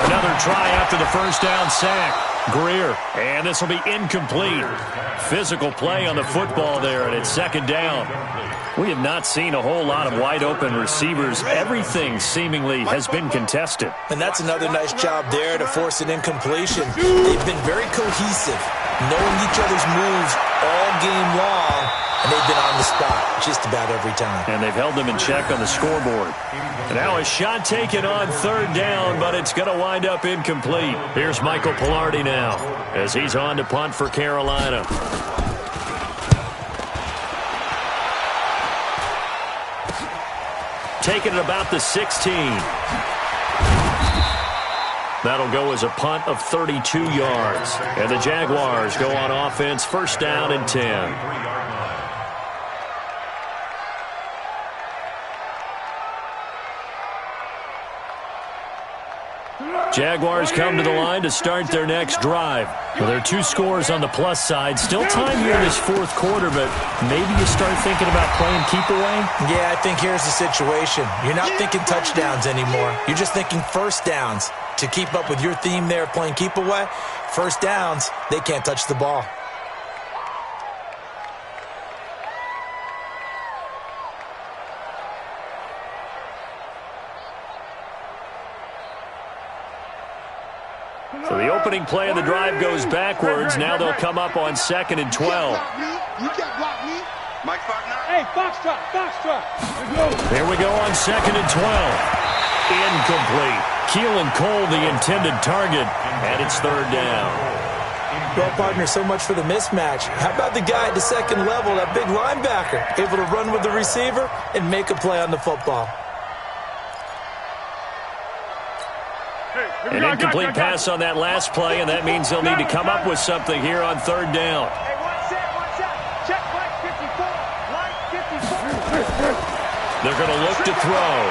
Another try after the 1st down sack. Greer, and this will be incomplete. Physical play on the football there, and it's second down. We have not seen a whole lot of wide-open receivers. Everything seemingly has been contested. And that's another nice job there to force an incompletion. They've been very cohesive, knowing each other's moves all game long, and they've been on the spot just about every time. And they've held them in check on the scoreboard. And now a shot taken on third down, but it's going to wind up incomplete. Here's Michael Pilardi now as he's on to punt for Carolina. Taking it about the 16. That'll go as a punt of 32 yards. And the Jaguars go on offense, first down and 10. Jaguars come to the line to start their next drive. Well, there are 2 scores on the plus side. Still time here in this fourth quarter, but maybe you start thinking about playing keep away? Yeah, I think here's the situation. You're not thinking touchdowns anymore. You're just thinking first downs. To keep up with your theme there, playing keep away, first downs, they can't touch the ball. So the opening play of the drive goes backwards. Now they'll come up on 2nd and 12. You can't block me. Mike Foxtrot. Hey, Foxtrot, Foxtrot. Here we go on 2nd and 12. Incomplete. Keelan Cole, the intended target, and it's third down. Well, partner, so much for the mismatch. How about the guy at the second level, that big linebacker, able to run with the receiver and make a play on the football? An incomplete pass on that last play, and that means they'll need to come up with something here on third down. Hey, one set. Check line 54. Line 54. They're going to look to throw.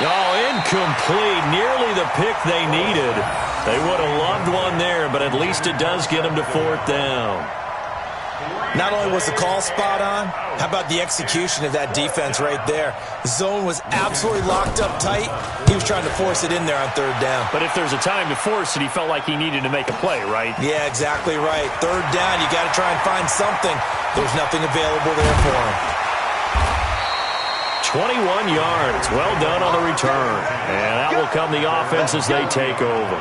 Oh, incomplete. Nearly the pick they needed. They would have loved one there, but at least it does get them to fourth down. Not only was the call spot on, how about the execution of that defense right there? The zone was absolutely locked up tight. He was trying to force it in there on third down. But if there's a time to force it, he felt like he needed to make a play, right? Yeah, exactly right. Third down, you got to try and find something. There's nothing available there for him. 21 yards. Well done on the return. And that will come the offense as they take over.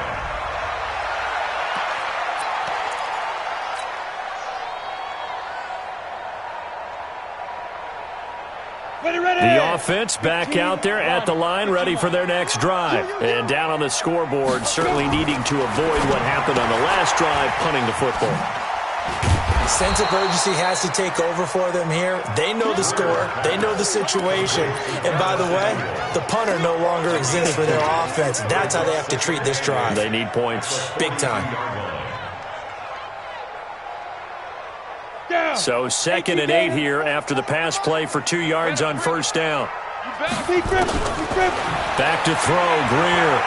The offense back out there at the line, ready for their next drive. And down on the scoreboard, certainly needing to avoid what happened on the last drive, punting the football. Sense of urgency has to take over for them here. They know the score. They know the situation. And by the way, the punter no longer exists for their offense. That's how they have to treat this drive. They need points. Big time. So 2nd and 8 here after the pass play for 2 yards on first down. Back to throw, Greer.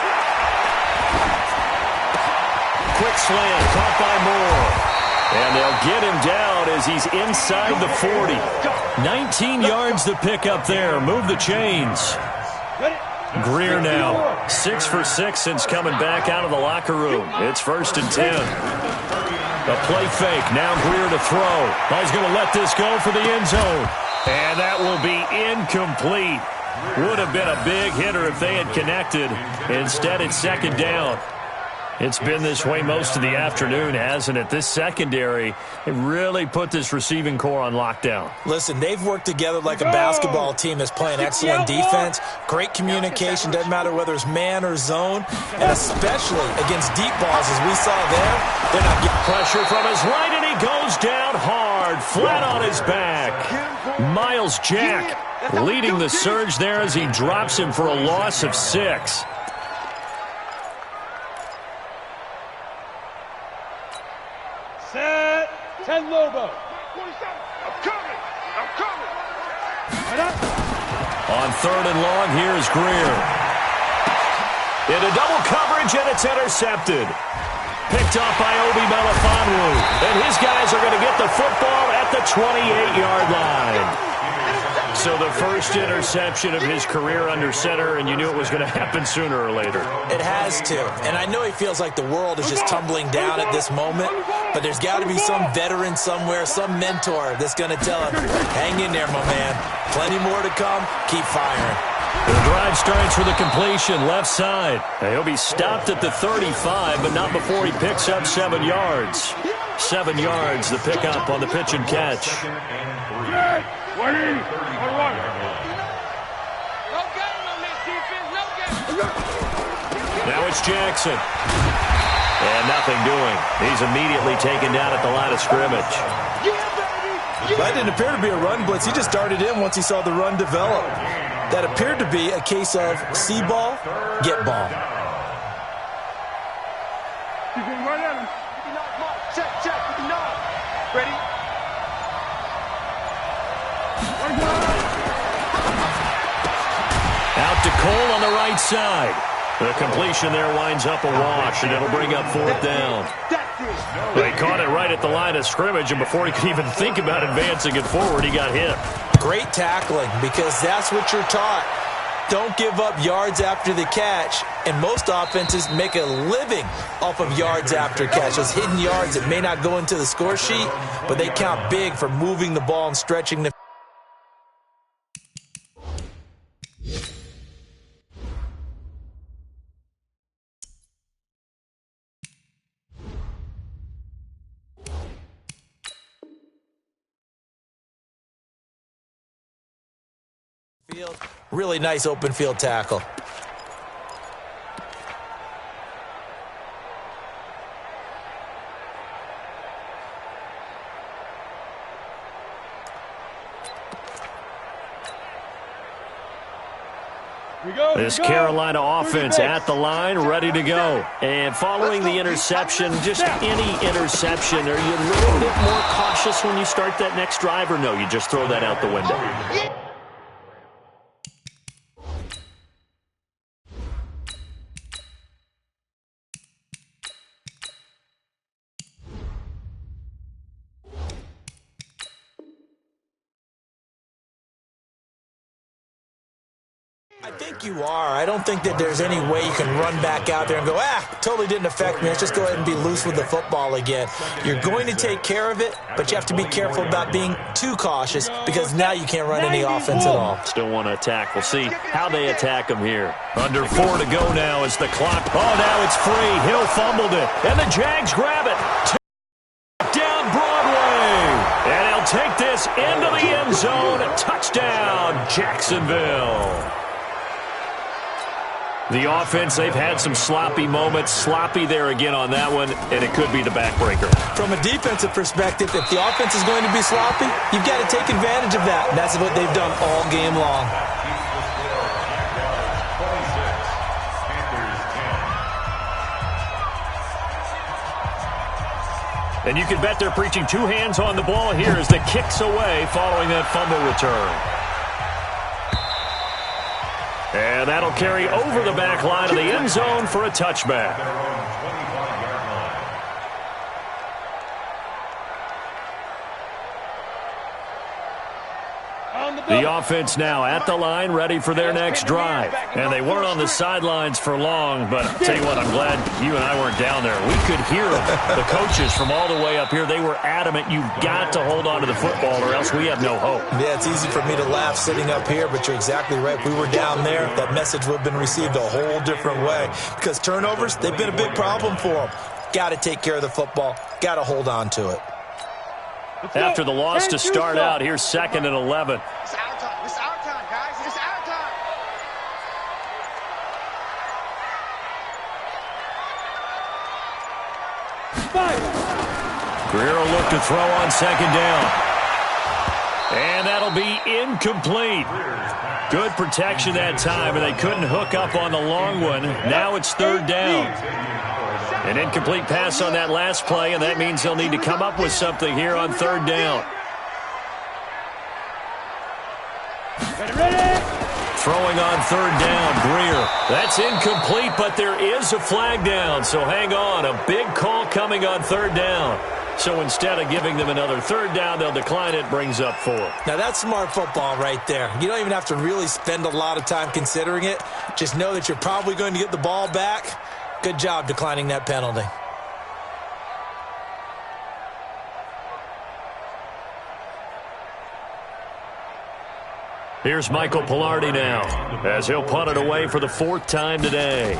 Quick slant, caught by Moore. And they'll get him down as he's inside the 40. 19 yards to pick up there. Move the chains. Greer now 6 for 6 since coming back out of the locker room. It's 1st and 10. A play fake. Now Greer to throw. He's going to let this go for the end zone. And that will be incomplete. Would have been a big hitter if they had connected. Instead, it's second down. It's been this way most of the afternoon, hasn't it? This secondary, it really put this receiving core on lockdown. Listen, they've worked together like a basketball team that's playing excellent defense. Great communication, doesn't matter whether it's man or zone. And especially against deep balls, as we saw there, they're not getting pressure from his right, and he goes down hard, flat on his back. Miles Jack leading the surge there as he drops him for a loss of 6. Set. 10 Lobo. I'm coming. On 3rd and long, here's Greer. Into double coverage, and it's intercepted. Picked off by Obi Melifonwu. And his guys are going to get the football at the 28-yard line. So the first interception of his career under center, and you knew it was going to happen sooner or later. It has to. And I know he feels like the world is just tumbling down at this moment, but there's got to be some veteran somewhere, some mentor that's going to tell him, hang in there, my man. Plenty more to come. Keep firing. The drive starts with a completion left side. He'll be stopped at the 35, but not before he picks up 7 yards. 7 yards, the pickup on the pitch and catch. Now it's Jackson. And nothing doing. He's immediately taken down at the line of scrimmage. That didn't appear to be a run blitz. He just darted in once he saw the run develop. That appeared to be a case of see ball, get ball. Check. Ready? Out to Cole on the right side. The completion there winds up a wash, and it'll bring up 4th down. They caught it right at the line of scrimmage, and before he could even think about advancing it forward, he got hit. Great tackling, because that's what you're taught. Don't give up yards after the catch, and most offenses make a living off of yards after catch. Those hidden yards that may not go into the score sheet, but they count big for moving the ball and stretching the field. Really nice open field tackle. This Carolina offense at the line, ready to go. And following the interception, just any interception, are you a little bit more cautious when you start that next drive, or no, you just throw that out the window? I think you are. I don't think that there's any way you can run back out there and go, totally didn't affect me. Let's just go ahead and be loose with the football again. You're going to take care of it, but you have to be careful about being too cautious because now you can't run any offense at all. Still want to attack. We'll see how they attack him here. Under 4 to go now as the clock. Oh, now it's free. Hill fumbled it, and the Jags grab it. Down Broadway, and he'll take this into the end zone. Touchdown, Jacksonville. The offense, they've had some sloppy moments. Sloppy there again on that one, and it could be the backbreaker. From a defensive perspective, if the offense is going to be sloppy, you've got to take advantage of that. And that's what they've done all game long. And you can bet they're preaching 2 hands on the ball here as the kick's away following that fumble return. And that'll carry over the back line of the end zone for a touchback. The offense now at the line, ready for their next drive. And they weren't on the sidelines for long, but I'll tell you what, I'm glad you and I weren't down there. We could hear them. The coaches from all the way up here, they were adamant, you've got to hold on to the football or else we have no hope. Yeah, it's easy for me to laugh sitting up here, but you're exactly right. If we were down there, that message would have been received a whole different way. Because turnovers, they've been a big problem for them. Got to take care of the football. Got to hold on to it. After the loss to start out, here's 2nd and 11. It's our time. It's our time, guys. It's our time. Greer will look to throw on 2nd down. And that'll be incomplete. Good protection that time, and they couldn't hook up on the long one. Now it's 3rd down. An incomplete pass on that last play, and that means they'll need to come up with something here on 3rd down. Throwing on 3rd down, Greer. That's incomplete, but there is a flag down, so hang on. A big call coming on 3rd down. So instead of giving them another third down, they'll decline it, brings up 4. Now, that's smart football right there. You don't even have to really spend a lot of time considering it. Just know that you're probably going to get the ball back. Good job declining that penalty. Here's Michael Pilardi now, as he'll punt it away for the 4th time today.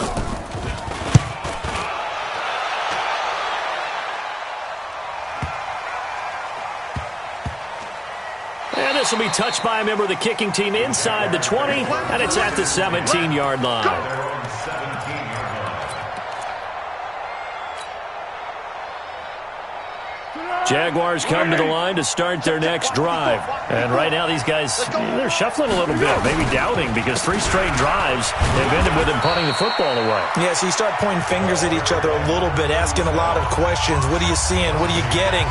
And this will be touched by a member of the kicking team inside the 20, and it's at the 17-yard line. Jaguars come to the line to start their next drive. And right now these guys, they're shuffling a little bit, maybe doubting, because 3 straight drives have ended with them punting the football away. Yeah, so you start pointing fingers at each other a little bit, asking a lot of questions. What are you seeing? What are you getting?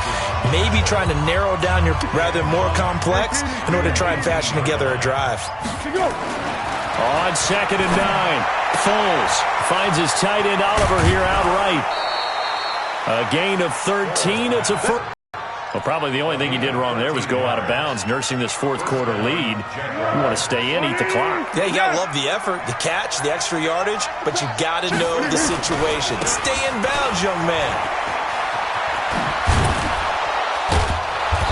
Maybe trying to narrow down your rather more complex in order to try and fashion together a drive. On 2nd and 9, Foles finds his tight end Oliver here outright. A gain of 13. It's a first. Well, probably the only thing he did wrong there was go out of bounds, nursing this 4th quarter lead. You want to stay in, eat the clock. Yeah, you got to love the effort, the catch, the extra yardage, but you got to know the situation. Stay in bounds, young man.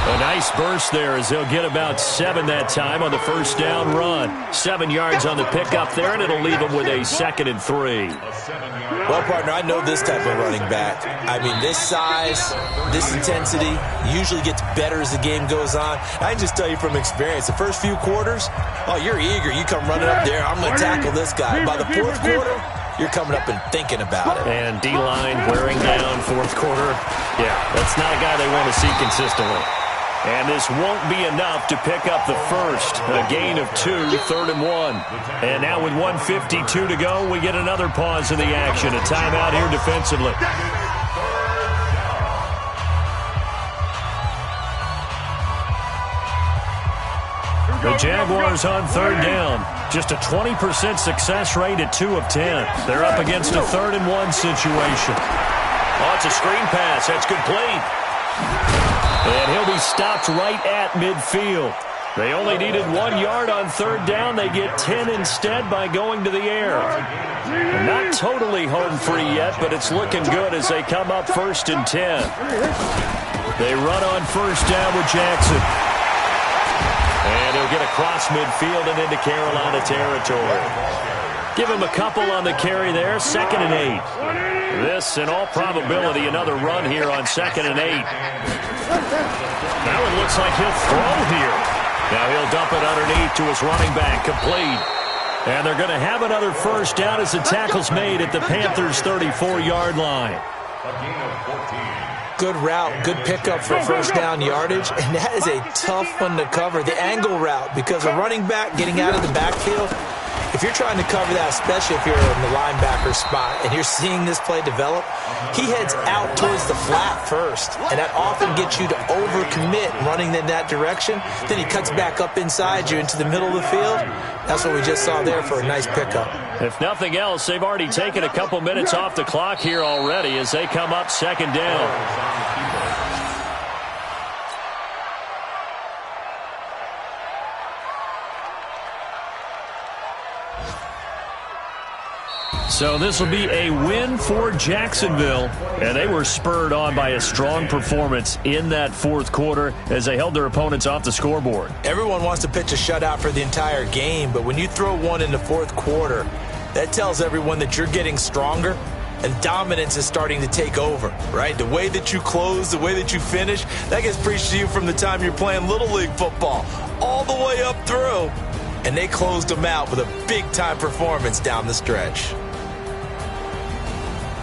A nice burst there as they'll get about 7 that time on the first down run. 7 yards on the pickup there, and it'll leave them with a 2nd and 3. Well, partner, I know this type of running back. I mean, this size, this intensity usually gets better as the game goes on. I can just tell you from experience, the first few quarters, oh, you're eager. You come running up there, I'm going to tackle this guy. By the 4th quarter, you're coming up and thinking about it. And D-line wearing down 4th quarter. Yeah, that's not a guy they want to see consistently. And this won't be enough to pick up the first. A gain of 2, 3rd and 1. And now with 1:52 to go, we get another pause in the action. A timeout here defensively. The Jaguars on 3rd down. Just a 20% success rate at 2 of 10. They're up against a 3rd and 1 situation. Oh, it's a screen pass. That's complete. And he'll be stopped right at midfield. They only needed 1 yard on 3rd down. They get 10 instead by going to the air. Not totally home free yet, but it's looking good as they come up 1st and 10. They run on 1st down with Jackson. And he'll get across midfield and into Carolina territory. Give him a couple on the carry there, 2nd and 8. This, in all probability, another run here on 2nd and 8. Now it looks like he'll throw here. Now he'll dump it underneath to his running back, complete. And they're going to have another first down as the tackle's made at the Panthers' 34-yard line. Good route, good pickup for first down yardage, and that is a tough one to cover, the angle route, because a running back getting out of the backfield, if you're trying to cover that, especially if you're in the linebacker spot and you're seeing this play develop, he heads out towards the flat first, and that often gets you to overcommit running in that direction. Then he cuts back up inside you into the middle of the field. That's what we just saw there for a nice pickup. If nothing else, they've already taken a couple minutes off the clock here already as they come up 2nd down. So this will be a win for Jacksonville, and they were spurred on by a strong performance in that 4th quarter as they held their opponents off the scoreboard. Everyone wants to pitch a shutout for the entire game, but when you throw one in the 4th quarter, that tells everyone that you're getting stronger and dominance is starting to take over, right? The way that you close, the way that you finish, that gets preached to you from the time you're playing Little League football all the way up through, and they closed them out with a big-time performance down the stretch.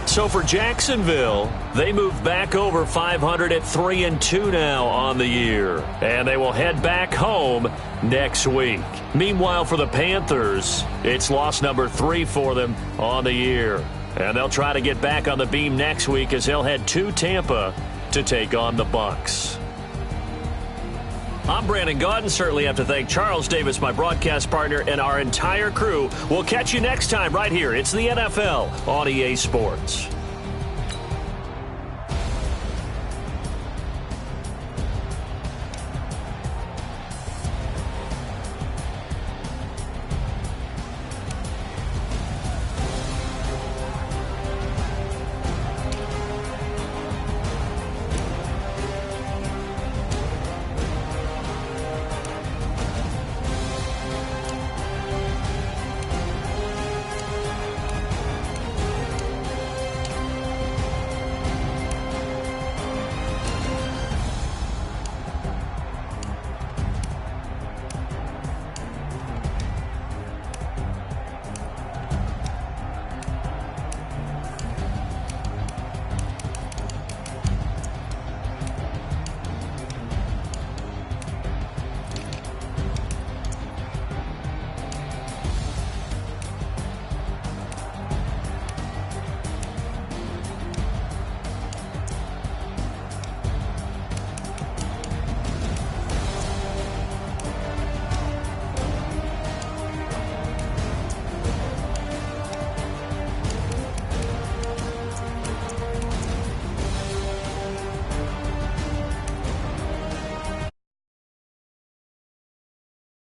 So for Jacksonville, they move back over 500 at 3-2 now on the year. And they will head back home next week. Meanwhile, for the Panthers, it's loss number 3 for them on the year. And they'll try to get back on the beam next week as they'll head to Tampa to take on the Bucs. I'm Brandon Gaudin. Certainly have to thank Charles Davis, my broadcast partner, and our entire crew. We'll catch you next time right here. It's the NFL on EA Sports.